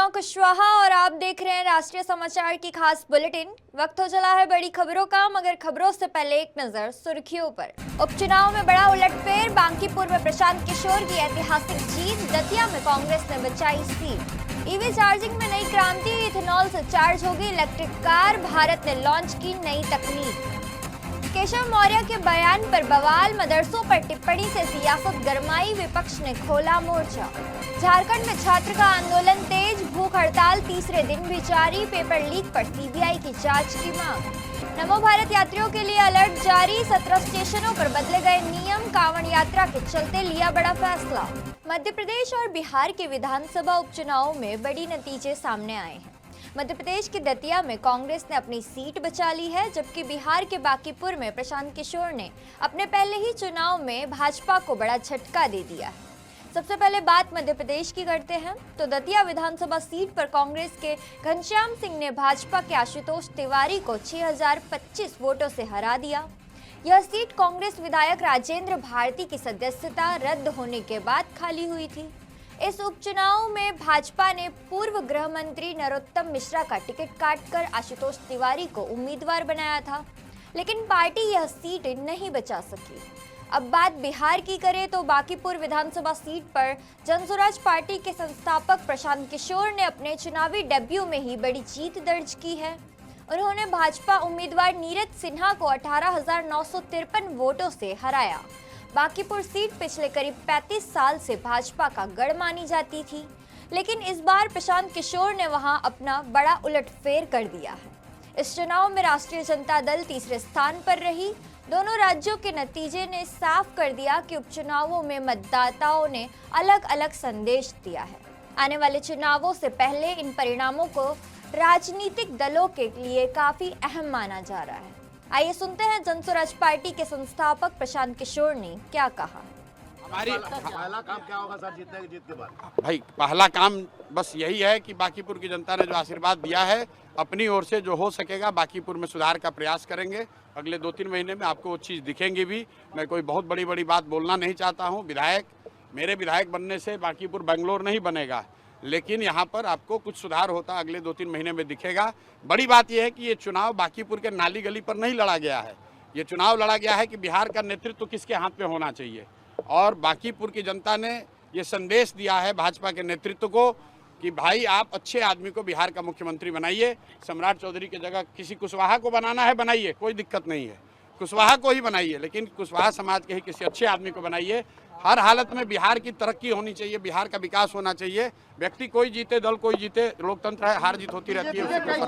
प्रतिमा कुशवाहा और आप देख रहे हैं राष्ट्रीय समाचार की खास बुलेटिन। वक्त हो चला है बड़ी खबरों का, मगर खबरों से पहले एक नजर सुर्खियों पर। उपचुनाव में बड़ा उलटफेर, बांकीपुर में प्रशांत किशोर की ऐतिहासिक जीत, दतिया में कांग्रेस ने बचाई सीट। ईवी चार्जिंग में नई क्रांति, इथेनॉल से चार्ज होगी इलेक्ट्रिक कार, भारत ने लॉन्च की नई तकनीक। केशव मौर्य के बयान पर बवाल, मदरसों पर टिप्पणी से सियासत गरमाई, विपक्ष ने खोला मोर्चा। झारखंड में छात्र का आंदोलन तेज, भूख हड़ताल तीसरे दिन भी जारी, पेपर लीक पर सीबीआई की जांच की मांग। नमो भारत यात्रियों के लिए अलर्ट जारी, 17 स्टेशनों पर बदले गए नियम, कांवड़ यात्रा के चलते लिया बड़ा फैसला। मध्य प्रदेश और बिहार के विधानसभा उपचुनाव में बड़ी नतीजे सामने आए हैं। मध्य प्रदेश के दतिया में कांग्रेस ने अपनी सीट बचा ली है, जबकि बिहार के बांकीपुर में प्रशांत किशोर ने अपने पहले ही चुनाव में भाजपा को बड़ा झटका दे दिया है। सबसे पहले बात मध्य प्रदेश की करते हैं तो दतिया विधानसभा सीट पर कांग्रेस के घनश्याम सिंह ने भाजपा के आशुतोष तिवारी को 6025 वोटों से हरा दिया। यह सीट कांग्रेस विधायक राजेंद्र भारती की सदस्यता रद्द होने के बाद खाली हुई थी। इस उपचुनाव में भाजपा ने पूर्व गृह मंत्री नरोत्तम मिश्रा का टिकट काटकर आशुतोष तिवारी को उम्मीदवार बनाया था, लेकिन पार्टी यह सीट नहीं बचा सकी। अब बात बिहार की करें तो बांकीपुर विधानसभा सीट पर जनसुराज पार्टी के संस्थापक प्रशांत किशोर ने अपने चुनावी डेब्यू में ही बड़ी जीत दर्ज की है। उन्होंने भाजपा उम्मीदवार नीरज सिन्हा को 18,953 वोटों से हराया। बांकीपुर सीट पिछले करीब 35 साल से भाजपा का गढ़ मानी जाती थी, लेकिन इस बार प्रशांत किशोर ने वहां अपना बड़ा उलटफेर कर दिया है। इस चुनाव में राष्ट्रीय जनता दल तीसरे स्थान पर रही। दोनों राज्यों के नतीजे ने साफ कर दिया कि उपचुनावों में मतदाताओं ने अलग अलग संदेश दिया है। आने वाले चुनावों से पहले इन परिणामों को राजनीतिक दलों के लिए काफी अहम माना जा रहा है। आइए सुनते हैं जनसुराज पार्टी के संस्थापक प्रशांत किशोर ने क्या कहा। हमारी पहला काम क्या होगा सर जीत के बाद? भाई पहला काम बस यही है कि बांकीपुर की जनता ने जो आशीर्वाद दिया है, अपनी ओर से जो हो सकेगा बांकीपुर में सुधार का प्रयास करेंगे। अगले 2-3 महीने में आपको वो चीज़ दिखेंगी भी। मैं कोई बहुत बड़ी बात बोलना नहीं चाहता हूँ। मेरे विधायक बनने से बांकीपुर बेंगलोर नहीं बनेगा, लेकिन यहाँ पर आपको कुछ सुधार होता अगले 2-3 महीने में दिखेगा। बड़ी बात यह है कि ये चुनाव बांकीपुर के नाली गली पर नहीं लड़ा गया है। ये चुनाव लड़ा गया है कि बिहार का नेतृत्व किसके हाथ में होना चाहिए, और बांकीपुर की जनता ने ये संदेश दिया है भाजपा के नेतृत्व को कि भाई आप अच्छे आदमी को बिहार का मुख्यमंत्री बनाइए। सम्राट चौधरी की जगह किसी कुशवाहा को बनाना है बनाइए, कोई दिक्कत नहीं है, कुशवाहा को ही बनाइए, लेकिन कुशवाहा समाज के ही किसी अच्छे आदमी को बनाइए। हर हालत में बिहार की तरक्की होनी चाहिए, बिहार का विकास होना चाहिए। व्यक्ति कोई जीते, दल कोई जीते, लोकतंत्र है, हार जीत होती रहती है।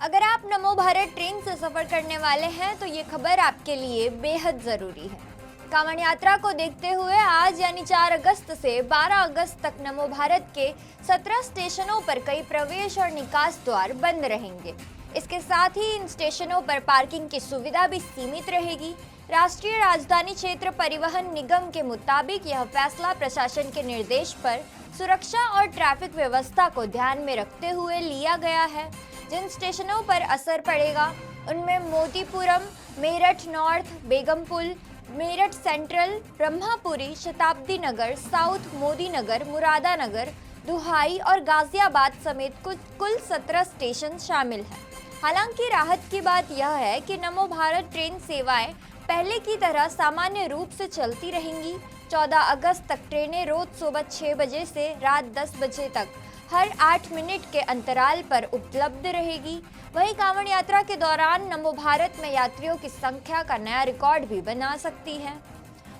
अगर आप नमो भारत ट्रेन से सफर करने वाले हैं तो ये खबर आपके लिए बेहद जरूरी है। कांवड़ यात्रा को देखते हुए आज यानी 4 अगस्त से 12 अगस्त तक नमो भारत के 17 स्टेशनों पर कई प्रवेश और निकास द्वार बंद रहेंगे। इसके साथ ही इन स्टेशनों पर पार्किंग की सुविधा भी सीमित रहेगी। राष्ट्रीय राजधानी क्षेत्र परिवहन निगम के मुताबिक यह फैसला प्रशासन के निर्देश पर सुरक्षा और ट्रैफिक व्यवस्था को ध्यान में रखते हुए लिया गया है। जिन स्टेशनों पर असर पड़ेगा उनमें मोतीपुरम, मेरठ नॉर्थ, बेगमपुल, मेरठ सेंट्रल, ब्रह्मापुरी, शताब्दी नगर, साउथ मोदी नगर, मुरादा नगर, दुहाई और गाजियाबाद समेत कुल 17 स्टेशन शामिल हैं। हालांकि राहत की बात यह है कि नमो भारत ट्रेन सेवाएं पहले की तरह सामान्य रूप से चलती रहेंगी। 14 अगस्त तक ट्रेनें रोज सुबह 6 बजे से रात 10 बजे तक हर 8 मिनट के अंतराल पर उपलब्ध रहेगी। वहीं कांवड़ यात्रा के दौरान नमो भारत में यात्रियों की संख्या का नया रिकॉर्ड भी बना सकती है।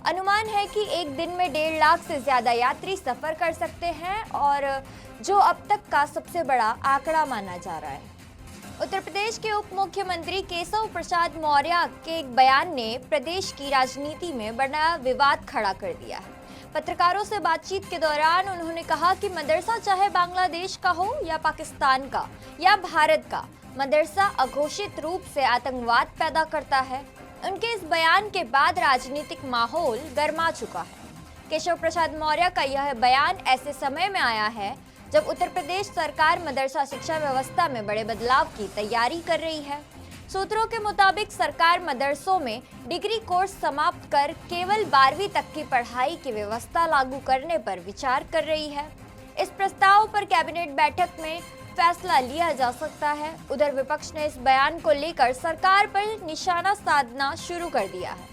अनुमान है कि एक दिन में 1.5 लाख से ज्यादा यात्री सफर कर सकते हैं, और जो अब तक का सबसे बड़ा आंकड़ा माना जा रहा है। उत्तर प्रदेश के उप मुख्यमंत्री केशव प्रसाद मौर्य के एक बयान ने प्रदेश की राजनीति में बड़ा विवाद खड़ा कर दिया है। पत्रकारों से बातचीत के दौरान उन्होंने कहा कि मदरसा चाहे बांग्लादेश का हो या पाकिस्तान का या भारत का, मदरसा अघोषित रूप से आतंकवाद पैदा करता है। उनके इस बयान के बाद राजनीतिक माहौल गर्मा चुका है। केशव प्रसाद मौर्य का यह बयान ऐसे समय में आया है जब उत्तर प्रदेश सरकार मदरसा शिक्षा व्यवस्था में बड़े बदलाव की तैयारी कर रही है। सूत्रों के मुताबिक सरकार मदरसों में डिग्री कोर्स समाप्त कर केवल 12वीं तक की पढ़ाई की व्यवस्था लागू करने पर विचार कर रही है। इस प्रस्ताव पर कैबिनेट बैठक में फैसला लिया जा सकता है। उधर विपक्ष ने इस बयान को लेकर सरकार पर निशाना साधना शुरू कर दिया है।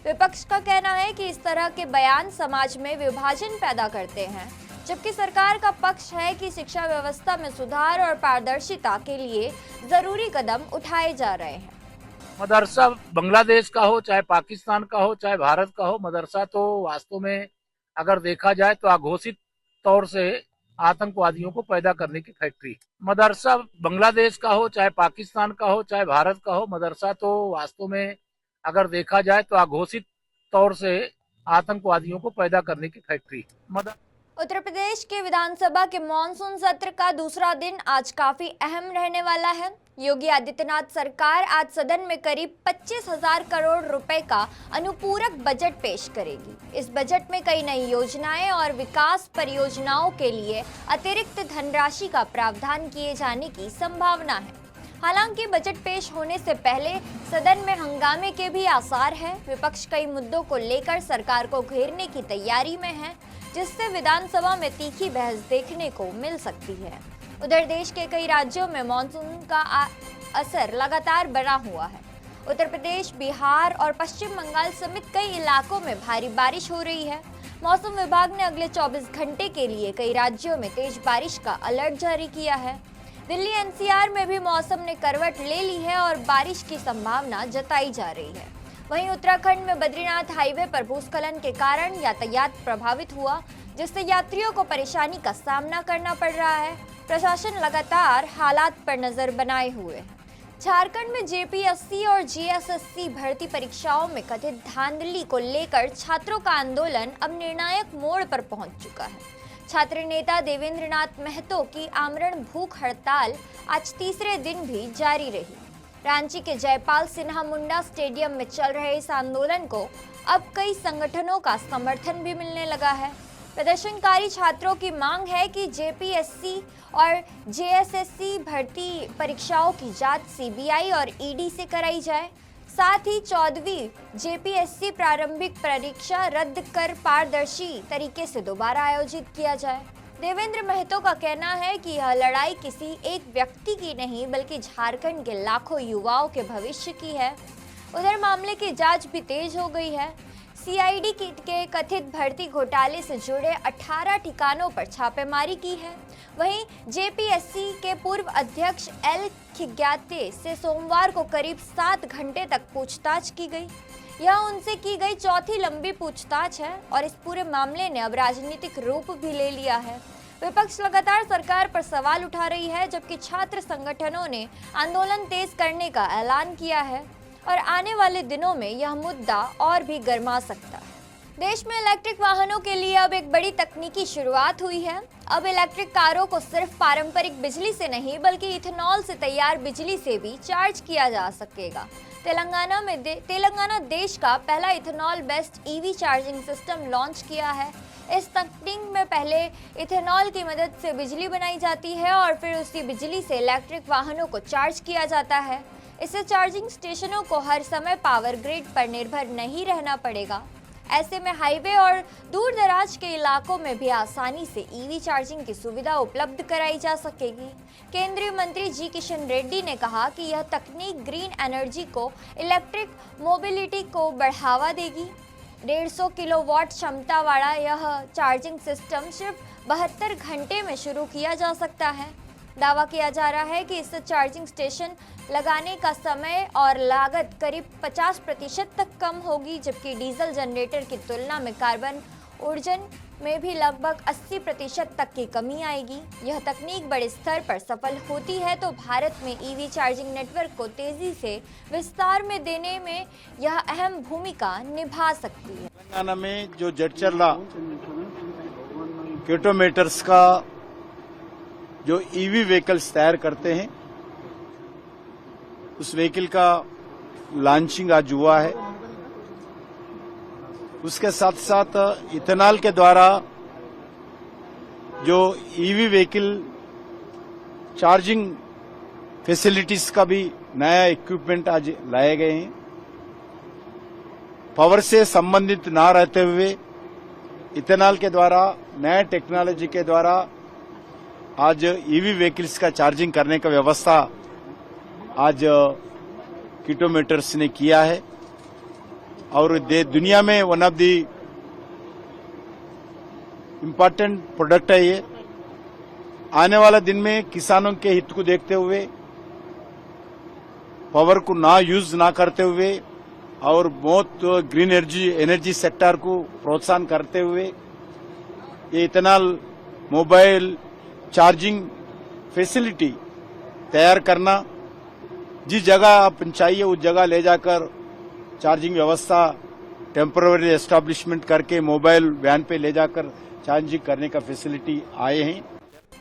विपक्ष का कहना है कि इस तरह के बयान समाज में विभाजन पैदा करते हैं, जबकि सरकार का पक्ष है कि शिक्षा व्यवस्था में सुधार और पारदर्शिता के लिए जरूरी कदम उठाए जा रहे हैं। मदरसा बांग्लादेश का हो, चाहे पाकिस्तान का हो, चाहे भारत का हो, मदरसा तो वास्तव में अगर देखा जाए तो अघोषित तौर से आतंकवादियों को पैदा करने की फैक्ट्री। मदरसा बांग्लादेश का हो, चाहे पाकिस्तान का हो, चाहे भारत का हो, मदरसा तो वास्तव में अगर देखा जाए तो अघोषित तौर से आतंकवादियों को पैदा करने की फैक्ट्री। उत्तर प्रदेश के विधानसभा के मॉनसून सत्र का दूसरा दिन आज काफी अहम रहने वाला है। योगी आदित्यनाथ सरकार आज सदन में करीब 25,000 करोड़ रुपए का अनुपूरक बजट पेश करेगी। इस बजट में कई नई योजनाएं और विकास परियोजनाओं के लिए अतिरिक्त धनराशि का प्रावधान किए जाने की संभावना है। हालांकि बजट पेश होने से पहले सदन में हंगामे के भी आसार हैं। विपक्ष कई मुद्दों को लेकर सरकार को घेरने की तैयारी में है, जिससे विधानसभा में तीखी बहस देखने को मिल सकती है। उधर देश के कई राज्यों में मानसून का असर लगातार बना हुआ है। उत्तर प्रदेश, बिहार और पश्चिम बंगाल समेत कई इलाकों में भारी बारिश हो रही है। मौसम विभाग ने अगले 24 घंटे के लिए कई राज्यों में तेज बारिश का अलर्ट जारी किया है। दिल्ली एनसीआर में भी मौसम ने करवट ले ली है और बारिश की संभावना जताई जा रही है। वहीं उत्तराखंड में बद्रीनाथ हाईवे पर भूस्खलन के कारण यातायात प्रभावित हुआ, जिससे यात्रियों को परेशानी का सामना करना पड़ रहा है। प्रशासन लगातार हालात पर नजर बनाए हुए है। झारखंड में जेपीएससी और जेएसएससी भर्ती परीक्षाओं में कथित धांधली को लेकर छात्रों का आंदोलन अब निर्णायक मोड़ पर पहुंच चुका है। छात्र नेता देवेंद्र नाथ महतो की आमरण भूख हड़ताल आज तीसरे दिन भी जारी रही। रांची के जयपाल सिन्हा मुंडा स्टेडियम में चल रहे इस आंदोलन को अब कई संगठनों का समर्थन भी मिलने लगा है। प्रदर्शनकारी छात्रों की मांग है कि जेपीएससी और जेएसएससी भर्ती परीक्षाओं की जांच सीबीआई और ईडी से कराई जाए। साथ ही 14वीं जेपीएससी प्रारंभिक परीक्षा रद्द कर पारदर्शी तरीके से दोबारा आयोजित किया जाए। देवेंद्र महतो का कहना है कि यह लड़ाई किसी एक व्यक्ति की नहीं, बल्कि झारखंड के लाखों युवाओं के भविष्य की है। उधर मामले की जांच भी तेज हो गई है। सीआईडी के कथित भर्ती घोटाले से जुड़े 18 ठिकानों पर छापेमारी की है। वहीं जेपीएससी के पूर्व अध्यक्ष एल खिग्याते से सोमवार को करीब 7 घंटे तक पूछताछ की गई। यह उनसे की गई चौथी लंबी पूछताछ है और इस पूरे मामले ने अब राजनीतिक रूप भी ले लिया है। विपक्ष लगातार सरकार पर सवाल उठा रही है, जबकि छात्र संगठनों ने आंदोलन तेज करने का ऐलान किया है और आने वाले दिनों में यह मुद्दा और भी गर्मा सकता है। देश में इलेक्ट्रिक वाहनों के लिए अब एक बड़ी तकनीकी शुरुआत हुई है। अब इलेक्ट्रिक कारों को सिर्फ पारंपरिक बिजली से नहीं, बल्कि इथेनॉल से तैयार बिजली से भी चार्ज किया जा सकेगा। तेलंगाना देश का पहला ethanol based EV charging system launch किया है। इस तकनीक में पहले इथेनॉल की मदद से बिजली बनाई जाती है और फिर उसी बिजली से इलेक्ट्रिक वाहनों को चार्ज किया जाता है। इससे चार्जिंग स्टेशनों को हर समय पावर ग्रिड पर निर्भर नहीं रहना पड़ेगा। ऐसे में हाईवे और दूर दराज के इलाकों में भी आसानी से ईवी चार्जिंग की सुविधा उपलब्ध कराई जा सकेगी। केंद्रीय मंत्री जी किशन रेड्डी ने कहा कि यह तकनीक ग्रीन एनर्जी को इलेक्ट्रिक मोबिलिटी को बढ़ावा देगी। 150 किलोवाट क्षमता वाला यह चार्जिंग सिस्टम सिर्फ 72 घंटे में शुरू किया जा सकता है। दावा किया जा रहा है कि इससे चार्जिंग स्टेशन लगाने का समय और लागत करीब 50% तक कम होगी, जबकि डीजल जनरेटर की तुलना में कार्बन उत्सर्जन में भी लगभग 80% तक की कमी आएगी। यह तकनीक बड़े स्तर पर सफल होती है तो भारत में ईवी चार्जिंग नेटवर्क को तेजी से विस्तार में देने में यह अहम भूमिका निभा सकती है। तेलंगाना में जो जेट चल रहा किलोमीटर्स का जो ईवी व्हीकल्स तैयार करते हैं, उस व्हीकल का लॉन्चिंग आज हुआ है। उसके साथ साथ इथेनॉल के द्वारा जो ईवी व्हीकल चार्जिंग फैसिलिटीज का भी नया इक्विपमेंट आज लाए गए हैं। पावर से संबंधित ना रहते हुए इथेनॉल के द्वारा, नए टेक्नोलॉजी के द्वारा आज ईवी व्हीकल्स का चार्जिंग करने का व्यवस्था आज किटोमीटर्स ने किया है और दुनिया में one of the important product है ये। आने वाला दिन में किसानों के हित को देखते हुए, पावर को ना यूज ना करते हुए और बहुत ग्रीन एनर्जी सेक्टर को प्रोत्साहन करते हुए ये इथेनॉल मोबाइल चार्जिंग फैसिलिटी तैयार करना, जिस जगह आप चाहिए उस जगह ले जाकर चार्जिंग व्यवस्था टेम्पररी एस्टैब्लिशमेंट करके मोबाइल वैन पे ले जाकर चार्जिंग करने का फैसिलिटी आए हैं।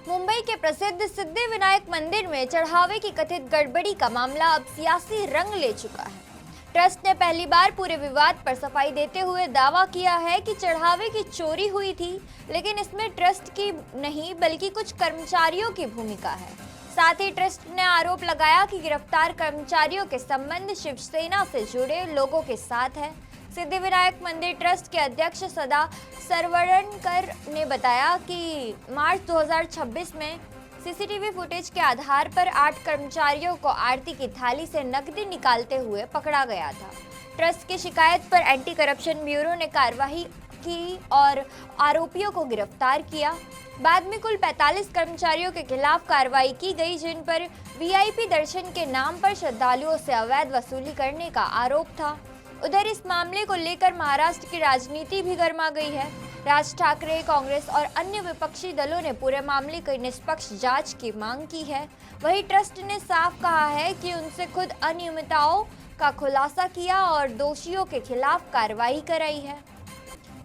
मुंबई के प्रसिद्ध सिद्धिविनायक मंदिर में चढ़ावे की कथित गड़बड़ी का मामला अब सियासी रंग ले चुका है। ट्रस्ट ने पहली बार पूरे विवाद पर सफाई देते हुए दावा किया है कि चढ़ावे की चोरी हुई थी, लेकिन इसमें ट्रस्ट की नहीं बल्कि कुछ कर्मचारियों की भूमिका है। साथ ही ट्रस्ट ने आरोप लगाया कि गिरफ्तार कर्मचारियों के संबंध शिवसेना से जुड़े लोगों के साथ है। सिद्धिविनायक मंदिर ट्रस्ट के अध्यक्ष सदा सरवणकर ने बताया कि मार्च 2026 में सीसीटीवी फुटेज के आधार पर 8 कर्मचारियों को आरती की थाली से नकदी निकालते हुए पकड़ा गया था। ट्रस्ट की शिकायत पर एंटी करप्शन ब्यूरो ने कार्रवाई की और आरोपियों को गिरफ्तार किया। बाद में कुल 45 कर्मचारियों के खिलाफ कार्रवाई की गई, जिन पर वीआईपी दर्शन के नाम पर श्रद्धालुओं से अवैध वसूली करने का आरोप था। उधर इस मामले को लेकर महाराष्ट्र की राजनीति भी गर्मा गई है। राज ठाकरे, कांग्रेस और अन्य विपक्षी दलों ने पूरे मामले की निष्पक्ष जांच की मांग की है। वहीं ट्रस्ट ने साफ कहा है कि उनसे खुद अनियमितताओं का खुलासा किया और दोषियों के खिलाफ कार्रवाई कराई है।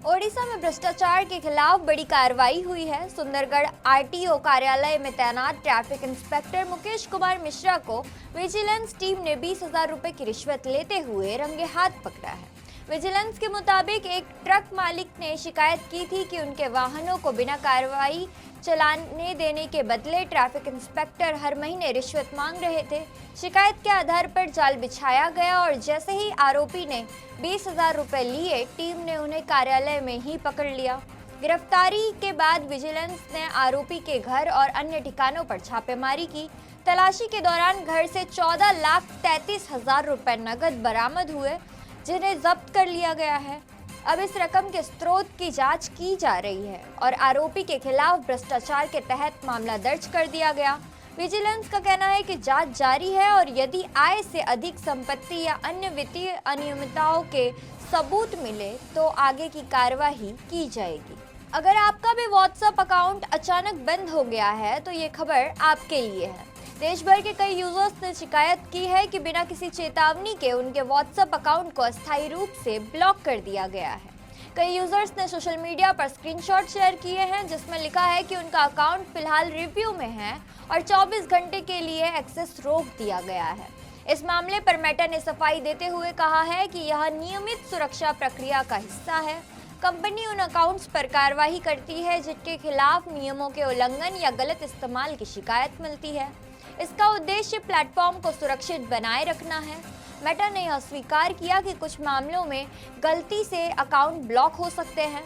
ओडिशा में भ्रष्टाचार के खिलाफ बड़ी कार्रवाई हुई है। सुंदरगढ़ आरटीओ कार्यालय में तैनात ट्रैफिक इंस्पेक्टर मुकेश कुमार मिश्रा को विजिलेंस टीम ने 20,000 रुपए की रिश्वत लेते हुए रंगे हाथ पकड़ा है। विजिलेंस के मुताबिक एक ट्रक मालिक ने शिकायत की थी कि उनके वाहनों को बिना कार्रवाई चलाने देने के बदले ट्रैफिक इंस्पेक्टर हर महीने रिश्वत मांग रहे थे। शिकायत के आधार पर जाल बिछाया गया और जैसे ही आरोपी ने 20,000 रुपए लिए, टीम ने उन्हें कार्यालय में ही पकड़ लिया। गिरफ्तारी के बाद विजिलेंस ने आरोपी के घर और अन्य ठिकानों पर छापेमारी की। तलाशी के दौरान घर से 14,33,000 रुपए नकद बरामद हुए, जिन्हें जब्त कर लिया गया है। अब इस रकम के स्रोत की जांच की जा रही है और आरोपी के खिलाफ भ्रष्टाचार के तहत मामला दर्ज कर दिया गया। विजिलेंस का कहना है कि जांच जारी है और यदि आय से अधिक संपत्ति या अन्य वित्तीय अनियमितताओं के सबूत मिले तो आगे की कार्यवाही की जाएगी। अगर आपका भी व्हाट्सएप अकाउंट अचानक बंद हो गया है तो ये खबर आपके लिए है। देश भर के कई यूजर्स ने शिकायत की है कि बिना किसी चेतावनी के उनके व्हाट्सएप अकाउंट को अस्थायी रूप से ब्लॉक कर दिया गया है। कई यूजर्स ने सोशल मीडिया पर स्क्रीनशॉट शेयर किए हैं जिसमें लिखा है कि उनका अकाउंट फिलहाल रिव्यू में है और 24 घंटे के लिए एक्सेस रोक दिया गया है। इस मामले पर मेटा ने सफाई देते हुए कहा है कि यह नियमित सुरक्षा प्रक्रिया का हिस्सा है। कंपनी उन अकाउंट्स पर कार्रवाई करती है जिनके खिलाफ नियमों के उल्लंघन या गलत इस्तेमाल की शिकायत मिलती है। इसका उद्देश्य प्लेटफॉर्म को सुरक्षित बनाए रखना है। मेटा ने यह स्वीकार किया कि कुछ मामलों में गलती से अकाउंट ब्लॉक हो सकते हैं।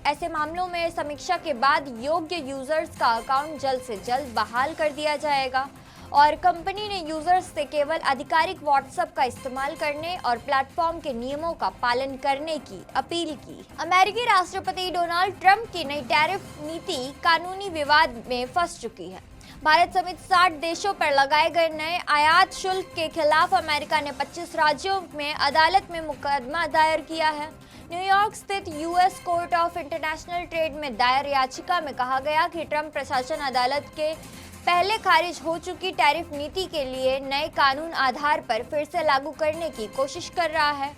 ऐसे मामलों में समीक्षा के बाद योग्य यूजर्स का अकाउंट जल्द से जल्द बहाल कर दिया जाएगा और कंपनी ने यूजर्स से केवल आधिकारिक व्हाट्सएप का इस्तेमाल करने और प्लेटफॉर्म के नियमों का पालन करने की अपील की। अमेरिकी राष्ट्रपति डोनाल्ड ट्रंप की नई टैरिफ नीति कानूनी विवाद में फंस चुकी है। भारत समेत 60 देशों पर लगाए गए नए आयात शुल्क के खिलाफ अमेरिका ने 25 राज्यों में अदालत में मुकदमा दायर किया है। न्यूयॉर्क स्थित US court of international trade में दायर याचिका में कहा गया कि ट्रंप प्रशासन अदालत के पहले खारिज हो चुकी टैरिफ नीति के लिए नए कानून आधार पर फिर से लागू करने की कोशिश कर रहा है।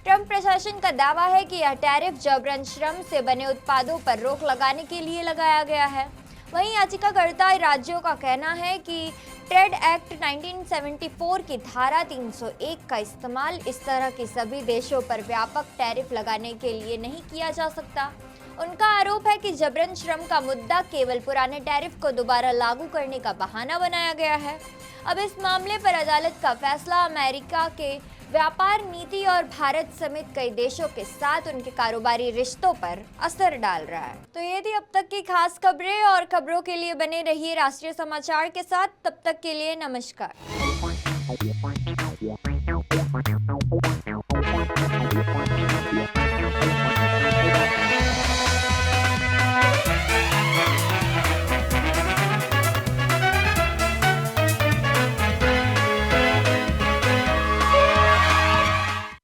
ट्रंप प्रशासन का दावा है कि यह टैरिफ जबरन श्रम से बने उत्पादों पर रोक लगाने के लिए लगाया गया है। वहीं याचिकाकर्ता राज्यों का कहना है कि ट्रेड एक्ट 1974 की धारा 301 का इस्तेमाल इस तरह के सभी देशों पर व्यापक टैरिफ लगाने के लिए नहीं किया जा सकता। उनका आरोप है कि जबरन श्रम का मुद्दा केवल पुराने टैरिफ को दोबारा लागू करने का बहाना बनाया गया है। अब इस मामले पर अदालत का फैसला अमेरिका के व्यापार नीति और भारत समेत कई देशों के साथ उनके कारोबारी रिश्तों पर असर डाल रहा है। तो ये थी अब तक की खास खबरें, और खबरों के लिए बने रहिए राष्ट्रीय समाचार के साथ। तब तक के लिए नमस्कार।